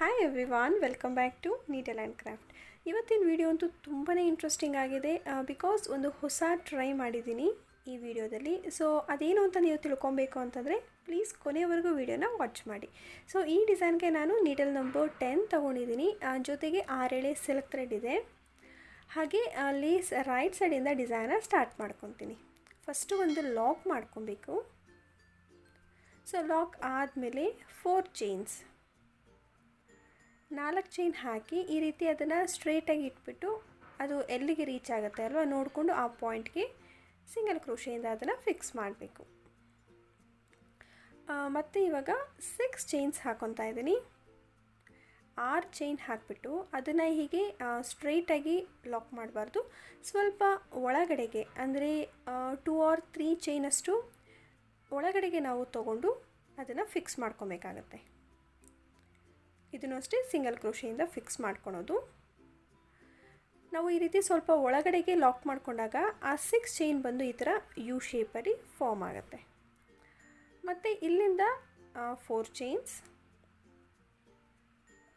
Hi everyone, welcome back to needle and craft. ಇವತ್ತಿನ video ಅಂತೂ ತುಂಬಾ ಇಂಟ್ರೆಸ್ಟಿಂಗ್ ಆಗಿದೆ ಬಿಕಾಸ್ ಒಂದು ಹೊಸ ಟ್ರೈ ಮಾಡಿದ್ದೀನಿ ಈ ವಿಡಿಯೋದಲ್ಲಿ. ಸೊ ಅದೇನು ಅಂತ ನೀವು ತಿಳ್ಕೊಬೇಕು ಅಂತಂದರೆ ಪ್ಲೀಸ್ ಕೊನೆಯವರೆಗೂ ವಿಡಿಯೋನ ವಾಚ್ ಮಾಡಿ. ಸೊ ಈ ಡಿಸೈನ್ಗೆ ನಾನು ನೀಡಲ್ ನಂಬರ್ 10 ತೊಗೊಂಡಿದ್ದೀನಿ, ಜೊತೆಗೆ 6 ಎಳೆ ಸಿಲ್ಕ್ ಥ್ರೆಡ್ ಇದೆ. ಹಾಗೆ ಲೇಸ್ ರೈಟ್ ಸೈಡಿಂದ ಡಿಸೈನ ಸ್ಟಾರ್ಟ್ ಮಾಡ್ಕೊತೀನಿ. ಫಸ್ಟು ಒಂದು ಲಾಕ್ ಮಾಡ್ಕೊಬೇಕು. ಸೊ ಲಾಕ್ ಆದಮೇಲೆ 4 ಚೈನ್ಸ್ 4 ಚೈನ್ ಹಾಕಿ ಈ ರೀತಿ ಅದನ್ನು ಸ್ಟ್ರೇಟಾಗಿ ಇಟ್ಬಿಟ್ಟು ಅದು ಎಲ್ಲಿಗೆ ರೀಚ್ ಆಗುತ್ತೆ ಅಲ್ವಾ ನೋಡಿಕೊಂಡು ಆ ಪಾಯಿಂಟ್ಗೆ ಸಿಂಗಲ್ ಕ್ರೋಶೆಯಿಂದ ಅದನ್ನು ಫಿಕ್ಸ್ ಮಾಡಬೇಕು. ಮತ್ತು ಇವಾಗ 6 ಚೈನ್ಸ್ ಹಾಕ್ಕೊತಾ ಇದ್ದೀನಿ. 6 ಚೈನ್ ಹಾಕಿಬಿಟ್ಟು ಅದನ್ನು ಹೀಗೆ ಸ್ಟ್ರೈಟಾಗಿ ಲಾಕ್ ಮಾಡಬಾರ್ದು, ಸ್ವಲ್ಪ ಒಳಗಡೆಗೆ ಅಂದರೆ 2 or 3 ಚೈನಷ್ಟು ಒಳಗಡೆಗೆ ನಾವು ತೊಗೊಂಡು ಅದನ್ನು ಫಿಕ್ಸ್ ಮಾಡ್ಕೊಬೇಕಾಗತ್ತೆ. ಇದನ್ನು ಅಷ್ಟೇ ಸಿಂಗಲ್ ಕ್ರೋಶೆಯಿಂದ ಫಿಕ್ಸ್ ಮಾಡ್ಕೊಳೋದು. ನಾವು ಈ ರೀತಿ ಸ್ವಲ್ಪ ಒಳಗಡೆಗೆ ಲಾಕ್ ಮಾಡಿಕೊಂಡಾಗ ಆ 6 ಚೈನ್ ಬಂದು ಈ ಥರ ಯು ಶೇಪಲ್ಲಿ ಫಾರ್ಮ್ ಆಗುತ್ತೆ. ಮತ್ತು ಇಲ್ಲಿಂದ 4 ಚೈನ್ಸ್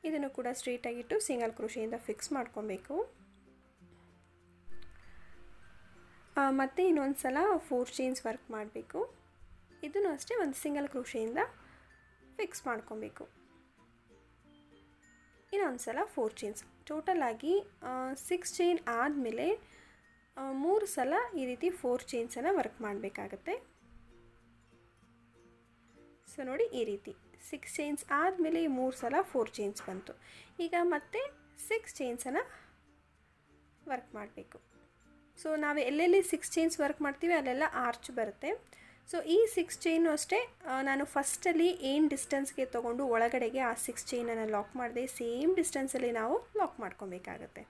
ಇದನ್ನು ಕೂಡ ಸ್ಟ್ರೇಟಾಗಿಟ್ಟು ಸಿಂಗಲ್ ಕ್ರೋಶೆಯಿಂದ ಫಿಕ್ಸ್ ಮಾಡ್ಕೊಬೇಕು. ಮತ್ತು ಇನ್ನೊಂದು ಸಲ 4 ಚೈನ್ಸ್ ವರ್ಕ್ ಮಾಡಬೇಕು. ಇದನ್ನು ಅಷ್ಟೇ ಒಂದು ಸಿಂಗಲ್ ಕ್ರೋಶೆಯಿಂದ ಫಿಕ್ಸ್ ಮಾಡ್ಕೊಬೇಕು. ಇನ್ನೊಂದು ಸಲ 4 ಚೈನ್ಸ್, ಟೋಟಲಾಗಿ 6 ಚೈನ್ ಆದಮೇಲೆ 3 ಸಲ ಈ ರೀತಿ 4 ಚೈನ್ಸನ್ನು ವರ್ಕ್ ಮಾಡಬೇಕಾಗತ್ತೆ. ಸೊ ನೋಡಿ ಈ ರೀತಿ 6 ಚೈನ್ಸ್ ಆದಮೇಲೆ 3 ಸಲ 4 ಚೈನ್ಸ್ ಬಂತು. ಈಗ ಮತ್ತೆ 6 ಚೈನ್ಸನ್ನು ವರ್ಕ್ ಮಾಡಬೇಕು. ಸೊ ನಾವು ಎಲ್ಲೆಲ್ಲಿ 6 ಚೈನ್ಸ್ ವರ್ಕ್ ಮಾಡ್ತೀವಿ ಅಲ್ಲೆಲ್ಲ ಆರ್ಚ್ ಬರುತ್ತೆ. ಸೊ ಈ 6 ಚೈನು ಅಷ್ಟೇ ನಾನು ಫಸ್ಟಲ್ಲಿ ಏನು ಡಿಸ್ಟೆನ್ಸ್ಗೆ ತೊಗೊಂಡು ಒಳಗಡೆಗೆ ಆ 6 ಚೈನನ್ನು ಲಾಕ್ ಮಾಡಿದೆ, ಸೇಮ್ ಡಿಸ್ಟೆನ್ಸಲ್ಲಿ ನಾವು ಲಾಕ್ ಮಾಡ್ಕೊಬೇಕಾಗತ್ತೆ.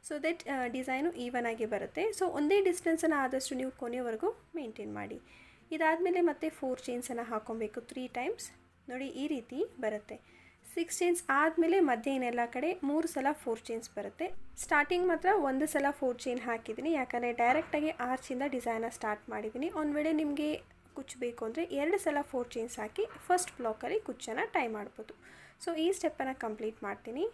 ಸೊ ದಟ್ ಡಿಸೈನು ಈವನ್ ಆಗಿ ಬರುತ್ತೆ. ಸೊ ಒಂದೇ ಡಿಸ್ಟೆನ್ಸನ್ನು ಆದಷ್ಟು ನೀವು ಕೊನೆಯವರೆಗೂ ಮೇಂಟೈನ್ ಮಾಡಿ. ಇದಾದಮೇಲೆ ಮತ್ತೆ 4 ಚೈನ್ಸನ್ನು ಹಾಕ್ಕೊಬೇಕು 3 ಟೈಮ್ಸ್. ನೋಡಿ ಈ ರೀತಿ ಬರುತ್ತೆ. 6 ಚೈನ್ಸ್ ಆದಮೇಲೆ ಮಧ್ಯೆ ಏನೆಲ್ಲ ಕಡೆ 3 ಸಲ 4 ಚೈನ್ಸ್ ಬರುತ್ತೆ. ಸ್ಟಾರ್ಟಿಂಗ್ ಮಾತ್ರ 1 ಸಲ 4 ಚೈನ್ ಹಾಕಿದ್ದೀನಿ, ಯಾಕಂದರೆ ಡೈರೆಕ್ಟಾಗಿ ಆರ್ಚಿಂದ ಡಿಸೈನ ಸ್ಟಾರ್ಟ್ ಮಾಡಿದ್ದೀನಿ. ಒಂದು ವೇಳೆ ನಿಮಗೆ ಕುಚ್ಚು ಬೇಕು ಅಂದರೆ 2 ಸಲ 4 ಚೈನ್ಸ್ ಹಾಕಿ ಫಸ್ಟ್ ಬ್ಲಾಕಲ್ಲಿ ಕುಚ್ಚನ್ನು ಟೈ ಮಾಡ್ಬೋದು. ಸೊ ಈ ಸ್ಟೆಪ್ಪನ್ನು ಕಂಪ್ಲೀಟ್ ಮಾಡ್ತೀನಿ.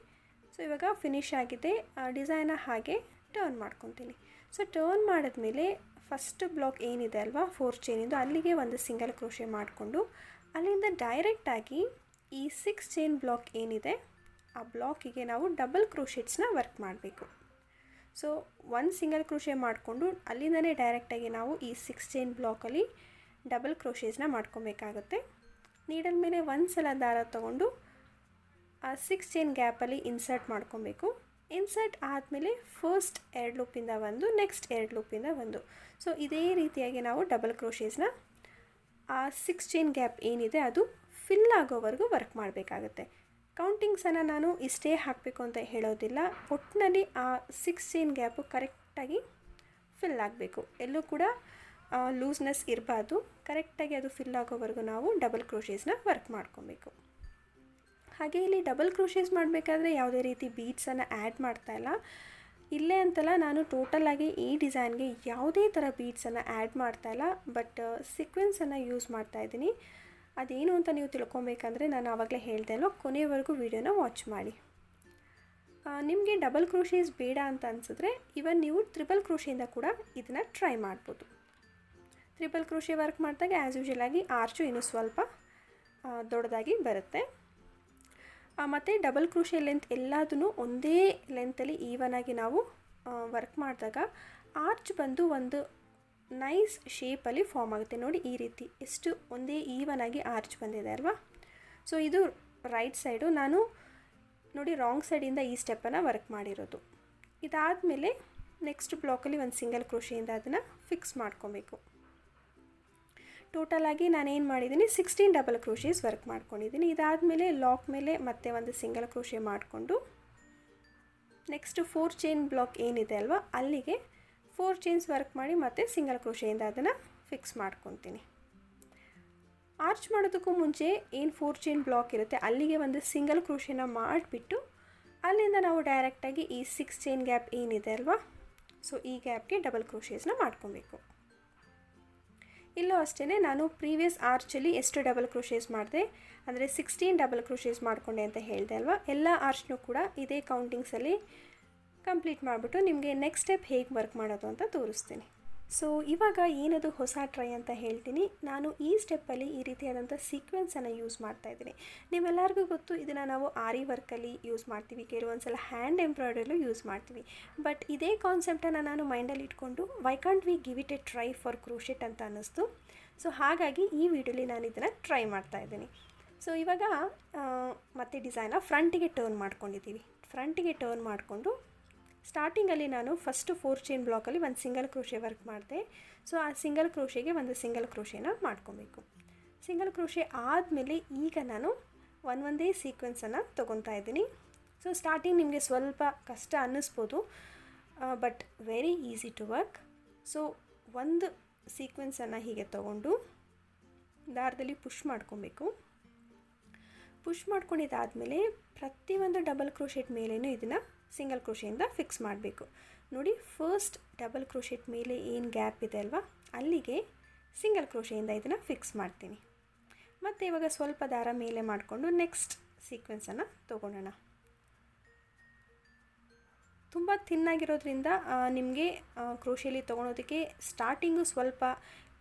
ಸೊ ಇವಾಗ ಫಿನಿಶ್ ಆಗಿದೆ. ಡಿಸೈನ ಹಾಗೆ ಟರ್ನ್ ಮಾಡ್ಕೊತೀನಿ. ಸೊ ಟರ್ನ್ ಮಾಡಿದ್ಮೇಲೆ ಫಸ್ಟ್ ಬ್ಲಾಕ್ ಏನಿದೆ ಅಲ್ವಾ 4 ಚೈನಿಂದು, ಅಲ್ಲಿಗೆ ಒಂದು ಸಿಂಗಲ್ ಕ್ರೋಶೆ ಮಾಡಿಕೊಂಡು ಅಲ್ಲಿಂದ ಡೈರೆಕ್ಟಾಗಿ ಈ 6 ಚೈನ್ ಬ್ಲಾಕ್ ಏನಿದೆ ಆ ಬ್ಲಾಕಿಗೆ ನಾವು ಡಬಲ್ ಕ್ರೋಶೆಟ್ಸ್ನ ವರ್ಕ್ ಮಾಡಬೇಕು. ಸೊ ಒಂದು ಸಿಂಗಲ್ ಕ್ರೋಶೆ ಮಾಡಿಕೊಂಡು ಅಲ್ಲಿಂದನೇ ಡೈರೆಕ್ಟಾಗಿ ನಾವು ಈ 6 ಚೈನ್ ಬ್ಲಾಕಲ್ಲಿ ಡಬಲ್ ಕ್ರೋಶೇಸ್ನ ಮಾಡ್ಕೊಬೇಕಾಗುತ್ತೆ. ನೀಡಲ್ ಮೇಲೆ ಒಂದು ಸಲ ದಾರ ತೊಗೊಂಡು ಆ 6 ಚೈನ್ ಗ್ಯಾಪಲ್ಲಿ ಇನ್ಸರ್ಟ್ ಮಾಡ್ಕೊಬೇಕು. ಇನ್ಸರ್ಟ್ ಆದಮೇಲೆ ಫಸ್ಟ್ 2 ಲೂಪಿಂದ ಒಂದು, ನೆಕ್ಸ್ಟ್ 2 ಲೂಪಿಂದ ಒಂದು. ಸೊ ಇದೇ ರೀತಿಯಾಗಿ ನಾವು ಡಬಲ್ ಕ್ರೋಶೇಸ್ನ ಆ 6 ಚೈನ್ ಗ್ಯಾಪ್ ಏನಿದೆ ಅದು ಫಿಲ್ ಆಗೋವರೆಗೂ ವರ್ಕ್ ಮಾಡಬೇಕಾಗುತ್ತೆ. ಕೌಂಟಿಂಗ್ಸನ್ನು ನಾನು ಇಷ್ಟೇ ಹಾಕಬೇಕು ಅಂತ ಹೇಳೋದಿಲ್ಲ, ಒಟ್ಟಿನಲ್ಲಿ ಆ 6 ಚೈನ್ ಗ್ಯಾಪು ಕರೆಕ್ಟಾಗಿ ಫಿಲ್ ಆಗಬೇಕು. ಎಲ್ಲೂ ಕೂಡ ಲೂಸ್ನೆಸ್ ಇರಬಾರ್ದು. ಕರೆಕ್ಟಾಗಿ ಅದು ಫಿಲ್ ಆಗೋವರೆಗೂ ನಾವು ಡಬಲ್ ಕ್ರೋಶೇಸ್ನ ವರ್ಕ್ ಮಾಡ್ಕೊಬೇಕು. ಹಾಗೆ ಇಲ್ಲಿ ಡಬಲ್ ಕ್ರೋಶೇಸ್ ಮಾಡಬೇಕಾದ್ರೆ ಯಾವುದೇ ರೀತಿ ಬೀಡ್ಸನ್ನು ಆ್ಯಡ್ ಮಾಡ್ತಾಯಿಲ್ಲ. ಇಲ್ಲೇ ಅಂತಲ್ಲ, ನಾನು ಟೋಟಲಾಗಿ ಈ ಡಿಸೈನ್ಗೆ ಯಾವುದೇ ಥರ ಬೀಡ್ಸನ್ನು ಆ್ಯಡ್ ಮಾಡ್ತಾಯಿಲ್ಲ, ಬಟ್ ಸೀಕ್ವೆನ್ಸನ್ನು ಯೂಸ್ ಮಾಡ್ತಾಯಿದ್ದೀನಿ. ಅದೇನು ಅಂತ ನೀವು ತಿಳ್ಕೊಬೇಕಂದ್ರೆ ನಾನು ಆವಾಗಲೇ ಹೇಳ್ದೆ ಅಲ್ವ, ಕೊನೆಯವರೆಗೂ ವಿಡಿಯೋನ ವಾಚ್ ಮಾಡಿ. ನಿಮಗೆ ಡಬಲ್ ಕ್ರೋಶೇಸ್ ಬೇಡ ಅಂತ ಅನಿಸಿದ್ರೆ ಇವನ್ ನೀವು ಟ್ರಿಪಲ್ ಕ್ರೋಶೆಯಿಂದ ಕೂಡ ಇದನ್ನು ಟ್ರೈ ಮಾಡ್ಬೋದು. ಟ್ರಿಪಲ್ ಕ್ರೋಶೆ ವರ್ಕ್ ಮಾಡಿದಾಗ ಆ್ಯಸ್ ಯೂಶುವಲ್ ಆಗಿ ಆರ್ಚು ಇನ್ನೂ ಸ್ವಲ್ಪ ದೊಡ್ಡದಾಗಿ ಬರುತ್ತೆ. ಮತ್ತು ಡಬಲ್ ಕ್ರೋಶೆ ಲೆಂತ್ ಎಲ್ಲದೂ ಒಂದೇ ಲೆಂತಲ್ಲಿ ಈವನಾಗಿ ನಾವು ವರ್ಕ್ ಮಾಡಿದಾಗ ಆರ್ಚ್ ಬಂದು ಒಂದು ನೈಸ್ ಶೇಪಲ್ಲಿ ಫಾರ್ಮ್ ಆಗುತ್ತೆ. ನೋಡಿ ಈ ರೀತಿ ಎಷ್ಟು ಒಂದೇ ಈವನಾಗಿ ಆರ್ಚ್ ಬಂದಿದೆ ಅಲ್ವಾ. ಸೊ ಇದು ರೈಟ್ ಸೈಡು. ನಾನು ನೋಡಿ ರಾಂಗ್ ಸೈಡಿಂದ ಈ ಸ್ಟೆಪ್ಪನ್ನು ವರ್ಕ್ ಮಾಡಿರೋದು. ಇದಾದಮೇಲೆ ನೆಕ್ಸ್ಟ್ ಬ್ಲಾಕಲ್ಲಿ ಒಂದು ಸಿಂಗಲ್ ಕ್ರೋಶೆಯಿಂದ ಅದನ್ನು ಫಿಕ್ಸ್ ಮಾಡ್ಕೊಬೇಕು. ಟೋಟಲಾಗಿ ನಾನೇನು ಮಾಡಿದ್ದೀನಿ 16 ಡಬಲ್ ಕ್ರೋಶೇಸ್ ವರ್ಕ್ ಮಾಡ್ಕೊಂಡಿದ್ದೀನಿ. ಇದಾದಮೇಲೆ ಲಾಕ್ ಮೇಲೆ ಮತ್ತೆ ಒಂದು ಸಿಂಗಲ್ ಕ್ರೋಶೆ ಮಾಡಿಕೊಂಡು ನೆಕ್ಸ್ಟ್ 4 ಚೈನ್ ಬ್ಲಾಕ್ ಏನಿದೆ ಅಲ್ವಾ ಅಲ್ಲಿಗೆ 4 ಚೈನ್ಸ್ ವರ್ಕ್ ಮಾಡಿ ಮತ್ತೆ ಸಿಂಗಲ್ ಕ್ರೋಶೆಯಿಂದ ಅದನ್ನು ಫಿಕ್ಸ್ ಮಾಡ್ಕೊತೀನಿ. ಆರ್ಚ್ ಮಾಡೋದಕ್ಕೂ ಮುಂಚೆ ಏನು 4 ಚೈನ್ ಬ್ಲಾಕ್ ಇರುತ್ತೆ ಅಲ್ಲಿಗೆ ಒಂದು ಸಿಂಗಲ್ ಕ್ರೋಶೆನ ಮಾಡಿಬಿಟ್ಟು ಅಲ್ಲಿಂದ ನಾವು ಡೈರೆಕ್ಟಾಗಿ ಈ 6 ಚೈನ್ ಗ್ಯಾಪ್ ಏನಿದೆ ಅಲ್ವಾ, ಸೊ ಈ ಗ್ಯಾಪ್ಗೆ ಡಬಲ್ ಕ್ರೋಶೇಸ್ನ ಮಾಡ್ಕೊಬೇಕು. ಇಲ್ಲೂ ಅಷ್ಟೇ ನಾನು ಪ್ರೀವಿಯಸ್ ಆರ್ಚಲ್ಲಿ ಎಷ್ಟು ಡಬಲ್ ಕ್ರೋಶೇಸ್ ಮಾಡಿದೆ ಅಂದರೆ 16 ಡಬಲ್ ಕ್ರೋಶೇಸ್ ಮಾಡಿಕೊಂಡೆ ಅಂತ ಹೇಳಿದೆ ಅಲ್ವಾ. ಎಲ್ಲ ಆರ್ಚ್ನೂ ಕೂಡ ಇದೇ ಕೌಂಟಿಂಗ್ಸಲ್ಲಿ ಕಂಪ್ಲೀಟ್ ಮಾಡಿಬಿಟ್ಟು ನಿಮಗೆ ನೆಕ್ಸ್ಟ್ ಸ್ಟೆಪ್ ಹೇಗೆ ವರ್ಕ್ ಮಾಡೋದು ಅಂತ ತೋರಿಸ್ತೀನಿ. ಸೊ ಇವಾಗ ಏನದು ಹೊಸ ಟ್ರೈ ಅಂತ ಹೇಳ್ತೀನಿ. ನಾನು ಈ ಸ್ಟೆಪ್ಪಲ್ಲಿ ಈ ರೀತಿಯಾದಂಥ ಸೀಕ್ವೆನ್ಸನ್ನು ಯೂಸ್ ಮಾಡ್ತಾಯಿದ್ದೀನಿ. ನಿಮ್ಮೆಲ್ಲರಿಗೂ ಗೊತ್ತು, ಇದನ್ನು ನಾವು ಆರಿ ವರ್ಕಲ್ಲಿ ಯೂಸ್ ಮಾಡ್ತೀವಿ, ಕೆಲವೊಂದು ಸಲ ಹ್ಯಾಂಡ್ ಎಂಬ್ರಾಯ್ಡ್ರಲ್ಲೂ ಯೂಸ್ ಮಾಡ್ತೀವಿ. ಬಟ್ ಇದೇ ಕಾನ್ಸೆಪ್ಟನ್ನು ನಾನು ಮೈಂಡಲ್ಲಿ ಇಟ್ಕೊಂಡು why can't we give it A try for crochet ಅಂತ ಅನ್ನಿಸ್ತು. ಸೊ ಹಾಗಾಗಿ ಈ ವಿಡಿಯೋಲಿ ನಾನು ಇದನ್ನು ಟ್ರೈ ಮಾಡ್ತಾಯಿದ್ದೀನಿ. ಸೊ ಇವಾಗ ಮತ್ತೆ ಡಿಸೈನ ಫ್ರಂಟಿಗೆ ಟರ್ನ್ ಮಾಡ್ಕೊಂಡಿದ್ದೀವಿ. ಫ್ರಂಟಿಗೆ ಟರ್ನ್ ಮಾಡಿಕೊಂಡು ಸ್ಟಾರ್ಟಿಂಗಲ್ಲಿ ನಾನು ಫಸ್ಟು 4 ಚೈನ್ ಬ್ಲಾಕಲ್ಲಿ ಒಂದು ಸಿಂಗಲ್ ಕ್ರೋಶೆ ವರ್ಕ್ ಮಾಡಿದೆ. ಸೊ ಆ ಸಿಂಗಲ್ ಕ್ರೋಶೆಗೆ ಒಂದು ಸಿಂಗಲ್ ಕ್ರೋಶೆನ ಮಾಡ್ಕೊಬೇಕು. ಸಿಂಗಲ್ ಕ್ರೋಶೆ ಆದಮೇಲೆ ಈಗ ನಾನು ಒಂದೇ ಸೀಕ್ವೆನ್ಸನ್ನು ತೊಗೊತಾ ಇದ್ದೀನಿ. ಸೊ ಸ್ಟಾರ್ಟಿಂಗ್ ನಿಮಗೆ ಸ್ವಲ್ಪ ಕಷ್ಟ ಅನ್ನಿಸ್ಬೋದು, but very easy to work. So ಒಂದು ಸೀಕ್ವೆನ್ಸನ್ನು ಹೀಗೆ ತೊಗೊಂಡು ದಾರದಲ್ಲಿ ಪುಷ್ ಮಾಡ್ಕೊಬೇಕು. ಪುಷ್ ಮಾಡ್ಕೊಂಡಿದ್ದಾದಮೇಲೆ ಪ್ರತಿಯೊಂದು ಡಬಲ್ ಕ್ರೋಶೆಟ್ ಮೇಲೇನೂ ಇದನ್ನು ಸಿಂಗಲ್ ಕ್ರೋಶೆಯಿಂದ ಫಿಕ್ಸ್ ಮಾಡಬೇಕು. ನೋಡಿ, ಫಸ್ಟ್ ಡಬಲ್ ಕ್ರೋಶೆಟ್ ಮೇಲೆ ಏನು ಗ್ಯಾಪ್ ಇದೆ ಅಲ್ವಾ, ಅಲ್ಲಿಗೆ ಸಿಂಗಲ್ ಕ್ರೋಶೆಯಿಂದ ಇದನ್ನು ಫಿಕ್ಸ್ ಮಾಡ್ತೀನಿ. ಮತ್ತು ಇವಾಗ ಸ್ವಲ್ಪ ದಾರ ಮೇಲೆ ಮಾಡಿಕೊಂಡು ನೆಕ್ಸ್ಟ್ ಸೀಕ್ವೆನ್ಸನ್ನು ತೊಗೊಳ್ಳೋಣ. ತುಂಬ ಥಿನ್ನಾಗಿರೋದ್ರಿಂದ ನಿಮಗೆ ಕ್ರೋಶೆಲಿ ತೊಗೊಳೋದಕ್ಕೆ ಸ್ಟಾರ್ಟಿಂಗು ಸ್ವಲ್ಪ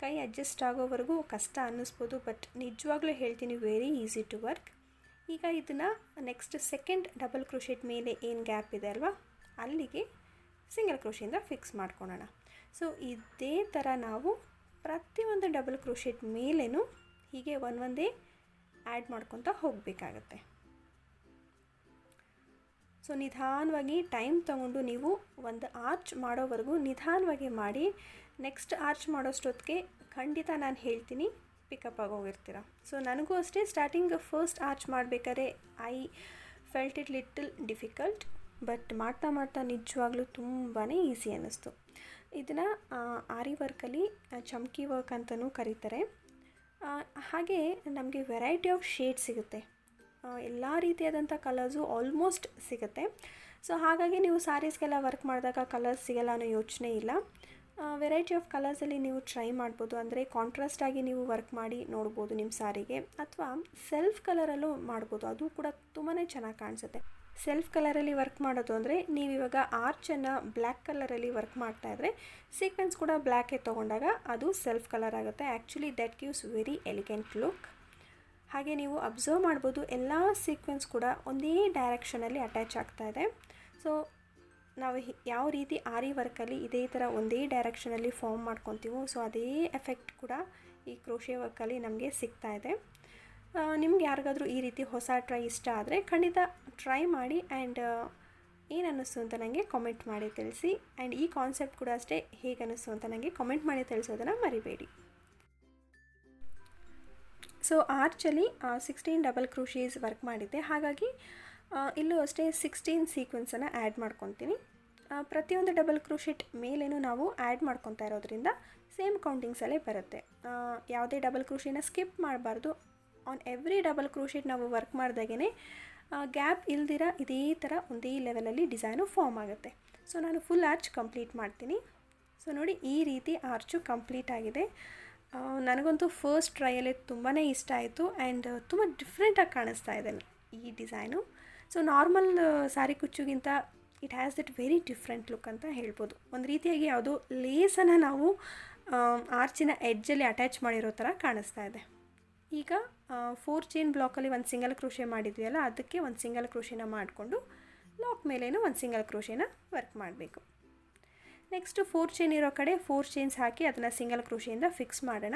ಕೈ ಅಡ್ಜಸ್ಟ್ ಆಗೋವರೆಗೂ ಕಷ್ಟ ಅನ್ನಿಸ್ಬೋದು, ಬಟ್ ನಿಜವಾಗ್ಲೂ ಹೇಳ್ತೀನಿ ವೆರಿ ಈಸಿ ಟು ವರ್ಕ್. ಈಗ ಇದನ್ನು ನೆಕ್ಸ್ಟ್ ಸೆಕೆಂಡ್ ಡಬಲ್ ಕ್ರೋಶೆಟ್ ಮೇಲೆ ಏನು ಗ್ಯಾಪ್ ಇದೆ ಅಲ್ವಾ, ಅಲ್ಲಿಗೆ ಸಿಂಗಲ್ ಕ್ರೋಶೆಯಿಂದ ಫಿಕ್ಸ್ ಮಾಡ್ಕೊಳ್ಳೋಣ. ಸೊ ಇದೇ ಥರ ನಾವು ಪ್ರತಿಯೊಂದು ಡಬಲ್ ಕ್ರೋಶೆಟ್ ಮೇಲೇನೂ ಹೀಗೆ ಒಂದೇ ಆ್ಯಡ್ ಮಾಡ್ಕೊತಾ ಹೋಗಬೇಕಾಗತ್ತೆ. ಸೊ ನಿಧಾನವಾಗಿ ಟೈಮ್ ತೊಗೊಂಡು ನೀವು ಒಂದು ಆರ್ಚ್ ಮಾಡೋವರೆಗೂ ನಿಧಾನವಾಗಿ ಮಾಡಿ. ನೆಕ್ಸ್ಟ್ ಆರ್ಚ್ ಮಾಡೋಷ್ಟೊತ್ತಿಗೆ ಖಂಡಿತ ನಾನು ಹೇಳ್ತೀನಿ ಪಿಕಪ್ ಆಗೋಗಿರ್ತೀರ. ಸೊ ನನಗೂ ಅಷ್ಟೇ ಸ್ಟಾರ್ಟಿಂಗ್ ಫಸ್ಟ್ ಆರ್ಚ್ ಮಾಡಬೇಕಾದ್ರೆ I felt it little difficult, but ಮಾಡ್ತಾ ಮಾಡ್ತಾ ನಿಜವಾಗ್ಲೂ ತುಂಬಾ ಈಸಿ ಅನ್ನಿಸ್ತು. ಇದನ್ನು ಆರಿ ವರ್ಕಲ್ಲಿ ಚಮ್ಕಿ ವರ್ಕ್ ಅಂತಲೂ ಕರೀತಾರೆ. ಹಾಗೆ ನಮಗೆ ವೆರೈಟಿ ಆಫ್ ಶೇಡ್ ಸಿಗುತ್ತೆ, ಎಲ್ಲ ರೀತಿಯಾದಂಥ ಕಲರ್ಸು ಆಲ್ಮೋಸ್ಟ್ ಸಿಗುತ್ತೆ. ಸೊ ಹಾಗಾಗಿ ನೀವು ಸ್ಯಾರೀಸ್ಗೆಲ್ಲ ವರ್ಕ್ ಮಾಡಿದಾಗ ಕಲರ್ಸ್ ಸಿಗಲ್ಲ ಅನ್ನೋ ಯೋಚನೆ ಇಲ್ಲ. ವೆರೈಟಿ ಆಫ್ ಕಲರ್ಸಲ್ಲಿ ನೀವು ಟ್ರೈ ಮಾಡ್ಬೋದು. ಅಂದರೆ ಕಾಂಟ್ರಾಸ್ಟಾಗಿ ನೀವು ವರ್ಕ್ ಮಾಡಿ ನೋಡ್ಬೋದು ನಿಮ್ಮ ಸ್ಯಾರಿಗೆ, ಅಥವಾ ಸೆಲ್ಫ್ ಕಲರಲ್ಲೂ ಮಾಡ್ಬೋದು, ಅದು ಕೂಡ ತುಂಬಾ ಚೆನ್ನಾಗಿ ಕಾಣಿಸುತ್ತೆ. ಸೆಲ್ಫ್ ಕಲರಲ್ಲಿ ವರ್ಕ್ ಮಾಡೋದು ಅಂದರೆ ನೀವಿವಾಗ ಆರ್ಚನ್ನು ಬ್ಲ್ಯಾಕ್ ಕಲರಲ್ಲಿ ವರ್ಕ್ ಮಾಡ್ತಾಯಿದ್ರೆ ಸೀಕ್ವೆನ್ಸ್ ಕೂಡ ಬ್ಲ್ಯಾಕೇ ತೊಗೊಂಡಾಗ ಅದು ಸೆಲ್ಫ್ ಕಲರ್ ಆಗುತ್ತೆ. Actually that gives very elegant look. ಹಾಗೆ ನೀವು ಅಬ್ಸರ್ವ್ ಮಾಡ್ಬೋದು, ಎಲ್ಲ ಸೀಕ್ವೆನ್ಸ್ ಕೂಡ ಒಂದೇ ಡೈರೆಕ್ಷನಲ್ಲಿ ಅಟ್ಯಾಚ್ ಆಗ್ತಾಯಿದೆ. ಸೊ ನಾವು ಯಾವ ರೀತಿ ಆರಿ ವರ್ಕಲ್ಲಿ ಇದೇ ಥರ ಒಂದೇ ಡೈರೆಕ್ಷನಲ್ಲಿ ಫಾರ್ಮ್ ಮಾಡ್ಕೊತೀವೋ, ಸೊ ಅದೇ ಎಫೆಕ್ಟ್ ಕೂಡ ಈ ಕ್ರೋಶೆ ವರ್ಕಲ್ಲಿ ನಮಗೆ ಸಿಗ್ತಾಯಿದೆ. ನಿಮ್ಗೆ ಯಾರಿಗಾದರೂ ಈ ರೀತಿ ಹೊಸ ಟ್ರೈ ಇಷ್ಟ ಆದರೆ ಖಂಡಿತ ಟ್ರೈ ಮಾಡಿ. ಆ್ಯಂಡ್ ಏನು ಅನ್ನಿಸ್ತು ಅಂತ ನನಗೆ ಕಾಮೆಂಟ್ ಮಾಡಿ ತಿಳಿಸಿ. ಆ್ಯಂಡ್ ಈ ಕಾನ್ಸೆಪ್ಟ್ ಕೂಡ ಅಷ್ಟೇ ಹೇಗೆ ಅನ್ನಿಸ್ತು ಅಂತ ನನಗೆ ಕಾಮೆಂಟ್ ಮಾಡಿ ತಿಳಿಸೋದನ್ನು ಮರಿಬೇಡಿ. ಸೊ ಆರ್ಚಲ್ಲಿ 16 ಡಬಲ್ ಕ್ರೋಶೇಸ್ ವರ್ಕ್ ಮಾಡಿದ್ದೆ, ಹಾಗಾಗಿ ಇಲ್ಲೂ ಅಷ್ಟೇ 16 ಸೀಕ್ವೆನ್ಸನ್ನು ಆ್ಯಡ್ ಮಾಡ್ಕೊತೀನಿ. ಪ್ರತಿಯೊಂದು ಡಬಲ್ ಕ್ರೋಶೆಟ್ ಮೇಲೇನೂ ನಾವು ಆ್ಯಡ್ ಮಾಡ್ಕೊತಾ ಇರೋದ್ರಿಂದ ಸೇಮ್ ಕೌಂಟಿಂಗ್ಸಲ್ಲೇ ಬರುತ್ತೆ. ಯಾವುದೇ ಡಬಲ್ ಕ್ರೋಶೆನ ಸ್ಕಿಪ್ ಮಾಡಬಾರ್ದು. ಆನ್ ಎವ್ರಿ ಡಬಲ್ ಕ್ರೋಶೆಟ್ ನಾವು ವರ್ಕ್ ಮಾಡಿದಾಗೇ ಗ್ಯಾಪ್ ಇಲ್ದಿರ ಇದೇ ಥರ ಒಂದೇ ಲೆವೆಲಲ್ಲಿ ಡಿಸೈನು ಫಾರ್ಮ್ ಆಗುತ್ತೆ. ಸೊ ನಾನು ಫುಲ್ ಆರ್ಚ್ ಕಂಪ್ಲೀಟ್ ಮಾಡ್ತೀನಿ. ಸೊ ನೋಡಿ, ಈ ರೀತಿ ಆರ್ಚು ಕಂಪ್ಲೀಟ್ ಆಗಿದೆ. ನನಗಂತೂ ಫಸ್ಟ್ ಟ್ರೈಯಲ್ಲೇ ತುಂಬಾ ಇಷ್ಟ ಆಯಿತು. ಆ್ಯಂಡ್ ತುಂಬ ಡಿಫ್ರೆಂಟಾಗಿ ಕಾಣಿಸ್ತಾ ಇದೆ ಈ ಡಿಸೈನು. ಸೊ ನಾರ್ಮಲ್ ಸಾರಿ ಕುಚ್ಚುಗಿಂತ it has that very different look ಅಂತ ಹೇಳ್ಬೋದು. ಒಂದು ರೀತಿಯಾಗಿ ಯಾವುದೋ ಲೇಸನ್ನು ನಾವು ಆರ್ಚಿನ ಎಡ್ಜಲ್ಲಿ ಅಟ್ಯಾಚ್ ಮಾಡಿರೋ ಥರ ಕಾಣಿಸ್ತಾ ಇದೆ. ಈಗ 4 ಚೈನ್ ಬ್ಲಾಕಲ್ಲಿ ಒಂದು ಸಿಂಗಲ್ ಕ್ರೋಶೆ ಮಾಡಿದ್ವಿ ಅಲ್ಲ, ಅದಕ್ಕೆ ಒಂದು ಸಿಂಗಲ್ ಕ್ರೋಶೆನ ಮಾಡಿಕೊಂಡು ಲಾಕ್ ಮೇಲೇನೂ ಒಂದು ಸಿಂಗಲ್ ಕ್ರೋಶೆನ ವರ್ಕ್ ಮಾಡಬೇಕು. ನೆಕ್ಸ್ಟು 4 ಚೈನ್ ಇರೋ ಕಡೆ 4 ಚೈನ್ಸ್ ಹಾಕಿ ಅದನ್ನು ಸಿಂಗಲ್ ಕ್ರೋಶೆಯಿಂದ ಫಿಕ್ಸ್ ಮಾಡೋಣ.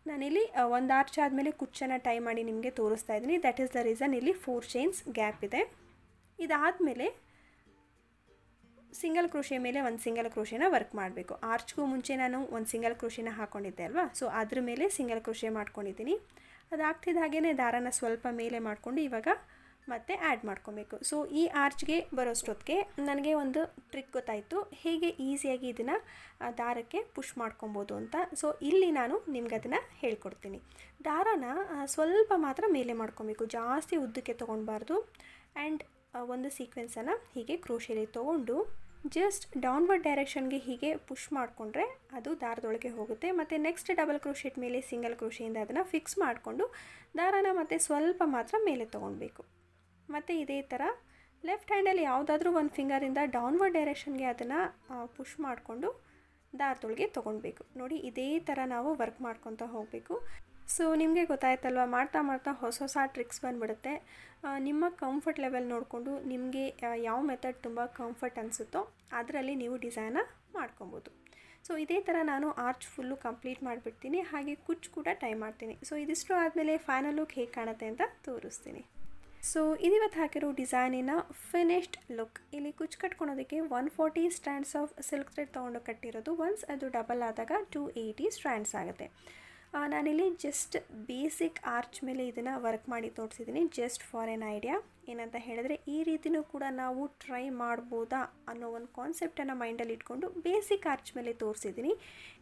ನಾನಿಲ್ಲಿ ಒಂದು ಆರ್ಚ್ ಆದಮೇಲೆ ಕುಚ್ಚನ್ನು ಟೈ ಮಾಡಿ ನಿಮಗೆ ತೋರಿಸ್ತಾ ಇದ್ದೀನಿ. ದ್ಯಾಟ್ ಈಸ್ ದ ರೀಸನ್ ಇಲ್ಲಿ 4 ಚೈನ್ಸ್ ಗ್ಯಾಪ್ ಇದೆ. ಇದಾದಮೇಲೆ ಸಿಂಗಲ್ ಕ್ರೋಶೆ ಮೇಲೆ ಒಂದು ಸಿಂಗಲ್ ಕ್ರೋಶೆನ ವರ್ಕ್ ಮಾಡಬೇಕು. ಆರ್ಚ್ಗೂ ಮುಂಚೆ ನಾನು ಒಂದು ಸಿಂಗಲ್ ಕ್ರೋಶೆನ ಹಾಕ್ಕೊಂಡಿದ್ದೆ ಅಲ್ವಾ, ಸೊ ಅದ್ರ ಮೇಲೆ ಸಿಂಗಲ್ ಕ್ರೋಶೆ ಮಾಡ್ಕೊಂಡಿದ್ದೀನಿ. ಅದಾಗ್ತಿದ್ದ ಹಾಗೇ ದಾರನ ಸ್ವಲ್ಪ ಮೇಲೆ ಮಾಡಿಕೊಂಡು ಇವಾಗ ಮತ್ತೆ ಆ್ಯಡ್ ಮಾಡ್ಕೊಬೇಕು. ಸೊ ಈ ಆರ್ಚ್ಗೆ ಬರೋಷ್ಟೊತ್ತಿಗೆ ನನಗೆ ಒಂದು ಟ್ರಿಕ್ ಗೊತ್ತಾಯಿತು, ಹೇಗೆ ಈಸಿಯಾಗಿ ಇದನ್ನು ದಾರಕ್ಕೆ ಪುಷ್ ಮಾಡ್ಕೊಬೋದು ಅಂತ. ಸೊ ಇಲ್ಲಿ ನಾನು ನಿಮ್ಗೆ ಅದನ್ನು ಹೇಳ್ಕೊಡ್ತೀನಿ. ದಾರನ ಸ್ವಲ್ಪ ಮಾತ್ರ ಮೇಲೆ ಮಾಡ್ಕೊಬೇಕು, ಜಾಸ್ತಿ ಉದ್ದಕ್ಕೆ ತೊಗೊಳ್ಬಾರ್ದು. ಆ್ಯಂಡ್ ಒಂದು ಸೀಕ್ವೆನ್ಸನ್ನು ಹೀಗೆ ಕ್ರೋಶೆಲಿ ತೊಗೊಂಡು ಜಸ್ಟ್ ಡೌನ್ವರ್ಡ್ ಡೈರೆಕ್ಷನ್ಗೆ ಹೀಗೆ ಪುಷ್ ಮಾಡಿಕೊಂಡ್ರೆ ಅದು ದಾರದೊಳಗೆ ಹೋಗುತ್ತೆ. ಮತ್ತು ನೆಕ್ಸ್ಟ್ ಡಬಲ್ ಕ್ರೋಶೆಟ್ ಮೇಲೆ ಸಿಂಗಲ್ ಕ್ರೋಶೆಯಿಂದ ಅದನ್ನು ಫಿಕ್ಸ್ ಮಾಡಿಕೊಂಡು ದಾರಾನ ಮತ್ತು ಸ್ವಲ್ಪ ಮಾತ್ರ ಮೇಲೆ ತೊಗೊಳ್ಬೇಕು. ಮತ್ತು ಇದೇ ಥರ ಲೆಫ್ಟ್ ಹ್ಯಾಂಡಲ್ಲಿ ಯಾವುದಾದ್ರೂ ಒಂದು ಫಿಂಗರಿಂದ ಡೌನ್ವರ್ಡ್ ಡೈರೆಕ್ಷನ್ಗೆ ಅದನ್ನು ಪುಷ್ ಮಾಡಿಕೊಂಡು ದಾರದೊಳಗೆ ತೊಗೊಳ್ಬೇಕು. ನೋಡಿ ಇದೇ ಥರ ನಾವು ವರ್ಕ್ ಮಾಡ್ಕೊತಾ ಹೋಗಬೇಕು. ಸೊ ನಿಮಗೆ ಗೊತ್ತಾಯ್ತಲ್ವ, ಮಾಡ್ತಾ ಮಾಡ್ತಾ ಹೊಸ ಹೊಸ ಟ್ರಿಕ್ಸ್ ಬಂದುಬಿಡುತ್ತೆ. ನಿಮ್ಮ ಕಂಫರ್ಟ್ ಲೆವೆಲ್ ನೋಡಿಕೊಂಡು ನಿಮಗೆ ಯಾವ ಮೆಥಡ್ ತುಂಬ ಕಂಫರ್ಟ್ ಅನಿಸುತ್ತೋ ಅದರಲ್ಲಿ ನೀವು ಡಿಸೈನ ಮಾಡ್ಕೊಬೋದು. ಸೊ ಇದೇ ಥರ ನಾನು ಆರ್ಚ್ ಫುಲ್ಲು ಕಂಪ್ಲೀಟ್ ಮಾಡಿಬಿಡ್ತೀನಿ. ಹಾಗೆ ಕುಚ್ಚು ಕೂಡ ಟೈ ಮಾಡ್ತೀನಿ. ಸೊ ಇದಿಷ್ಟು ಆದಮೇಲೆ ಫೈನಲ್ ಲುಕ್ ಹೇಗೆ ಕಾಣುತ್ತೆ ಅಂತ ತೋರಿಸ್ತೀನಿ. ಸೊ ಇದಿವತ್ತು ಹಾಕಿರೋ ಡಿಸೈನಿನ ಫಿನಿಶ್ಡ್ ಲುಕ್. ಇಲ್ಲಿ ಕುಚ್ಚು ಕಟ್ಕೊಳೋದಕ್ಕೆ 140 ಸ್ಟ್ಯಾಂಡ್ಸ್ ಆಫ್ ಸಿಲ್ಕ್ ಥ್ರೆಡ್ ತೊಗೊಂಡು ಕಟ್ಟಿರೋದು. ಒನ್ಸ್ ಅದು ಡಬಲ್ ಆದಾಗ 280 ಸ್ಟ್ಯಾಂಡ್ಸ್ ಆಗುತ್ತೆ. ನಾನಿಲ್ಲಿ ಜಸ್ಟ್ ಬೇಸಿಕ್ ಆರ್ಚ್ ಮೇಲೆ ಇದನ್ನು ವರ್ಕ್ ಮಾಡಿ ತೋರಿಸಿದ್ದೀನಿ, ಜಸ್ಟ್ ಫಾರ್ ಎನ್ ಐಡಿಯಾ. ಏನಂತ ಹೇಳಿದ್ರೆ ಈ ರೀತಿಯೂ ಕೂಡ ನಾವು ಟ್ರೈ ಮಾಡ್ಬೋದಾ ಅನ್ನೋ ಒಂದು ಕಾನ್ಸೆಪ್ಟನ್ನು ಮೈಂಡಲ್ಲಿ ಇಟ್ಕೊಂಡು ಬೇಸಿಕ್ ಆರ್ಚ್ ಮೇಲೆ ತೋರಿಸಿದ್ದೀನಿ.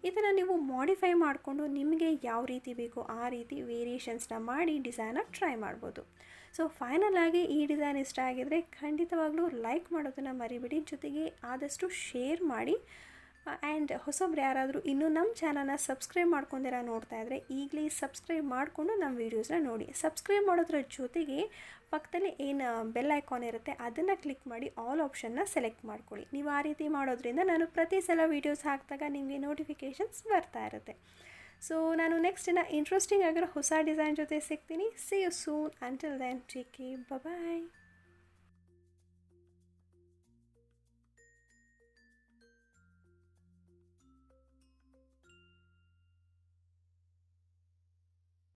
ಇದನ್ನು ನೀವು ಮಾಡಿಫೈ ಮಾಡಿಕೊಂಡು ನಿಮಗೆ ಯಾವ ರೀತಿ ಬೇಕೋ ಆ ರೀತಿ ವೇರಿಯೇಷನ್ಸ್ನ ಮಾಡಿ ಡಿಸೈನ ಟ್ರೈ ಮಾಡ್ಬೋದು. ಸೊ ಫೈನಲ್ ಆಗಿ ಈ ಡಿಸೈನ್ ಇಷ್ಟ ಆಗಿದರೆ ಖಂಡಿತವಾಗ್ಲೂ ಲೈಕ್ ಮಾಡೋದನ್ನು ಮರಿಬೇಡಿ, ಜೊತೆಗೆ ಆದಷ್ಟು ಶೇರ್ ಮಾಡಿ. ಆ್ಯಂಡ್ ಹೊಸಬ್ರು ಯಾರಾದರೂ ಇನ್ನೂ ನಮ್ಮ ಚಾನಲ್ನ ಸಬ್ಸ್ಕ್ರೈಬ್ ಮಾಡ್ಕೊಂಡಿರ ನೋಡ್ತಾ ಇದ್ದರೆ ಈಗಲೇ ಸಬ್ಸ್ಕ್ರೈಬ್ ಮಾಡಿಕೊಂಡು ನಮ್ಮ ವೀಡಿಯೋಸ್ನ ನೋಡಿ. ಸಬ್ಸ್ಕ್ರೈಬ್ ಮಾಡೋದ್ರ ಜೊತೆಗೆ ಪಕ್ಕದಲ್ಲಿ ಏನು ಬೆಲ್ ಐಕಾನ್ ಇರುತ್ತೆ ಅದನ್ನು ಕ್ಲಿಕ್ ಮಾಡಿ ಆಲ್ ಆಪ್ಷನ್ನ ಸೆಲೆಕ್ಟ್ ಮಾಡ್ಕೊಳ್ಳಿ. ನೀವು ಆ ರೀತಿ ಮಾಡೋದ್ರಿಂದ ನಾನು ಪ್ರತಿ ಸಲ ವೀಡಿಯೋಸ್ ಹಾಕಿದಾಗ ನಿಮಗೆ ನೋಟಿಫಿಕೇಷನ್ಸ್ ಬರ್ತಾ ಇರುತ್ತೆ. ಸೊ ನಾನು ನೆಕ್ಸ್ಟ್ ಇಂಟ್ರೆಸ್ಟಿಂಗ್ ಆಗಿರೋ ಹೊಸ ಡಿಸೈನ್ ಜೊತೆ ಸಿಗ್ತೀನಿ. See you soon. Until then take care. Bye.